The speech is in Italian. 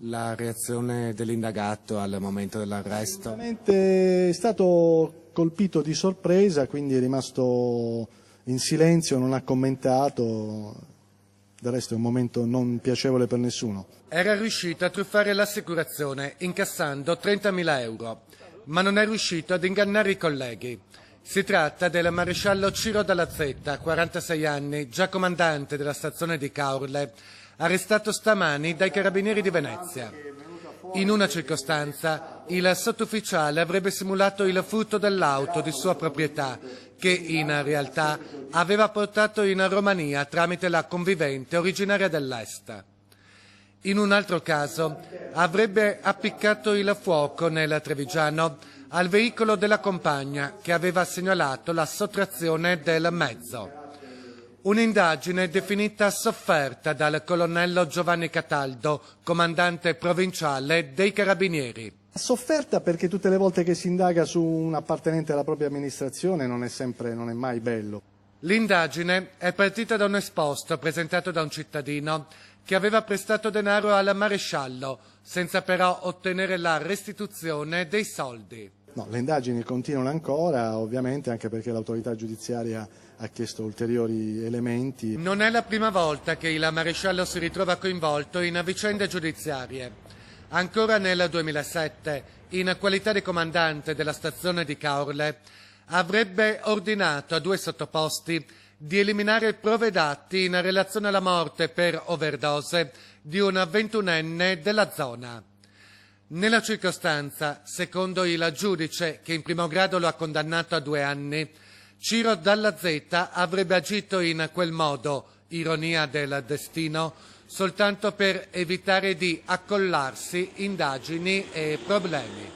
la reazione dell'indagato al momento dell'arresto? È stato colpito di sorpresa, quindi è rimasto in silenzio, non ha commentato. Del resto è un momento non piacevole per nessuno. Era riuscito a truffare l'assicurazione incassando 30.000 euro, ma non è riuscito ad ingannare i colleghi. Si tratta del maresciallo Ciro Dalla Zeta, 46 anni, già comandante della stazione di Caorle, arrestato stamani dai carabinieri di Venezia. In una circostanza, il sottufficiale avrebbe simulato il furto dell'auto di sua proprietà, che in realtà aveva portato in Romania tramite la convivente originaria dell'Est. In un altro caso, avrebbe appiccato il fuoco nel Trevigiano al veicolo della compagna che aveva segnalato la sottrazione del mezzo. Un'indagine definita sofferta dal colonnello Giovanni Cataldo, comandante provinciale dei Carabinieri. Sofferta perché tutte le volte che si indaga su un appartenente alla propria amministrazione non è mai bello. L'indagine è partita da un esposto presentato da un cittadino che aveva prestato denaro al maresciallo, senza però ottenere la restituzione dei soldi. No, le indagini continuano ancora, ovviamente, anche perché l'autorità giudiziaria ha chiesto ulteriori elementi. Non è la prima volta che il maresciallo si ritrova coinvolto in vicende giudiziarie. Ancora nel 2007, in qualità di comandante della stazione di Caorle, avrebbe ordinato a 2 sottoposti di eliminare prove d'atti in relazione alla morte per overdose di un 21enne della zona. Nella circostanza, secondo il giudice che in primo grado lo ha condannato a 2 anni, Ciro Dalla Zeta avrebbe agito in quel modo, ironia del destino, soltanto per evitare di accollarsi indagini e problemi.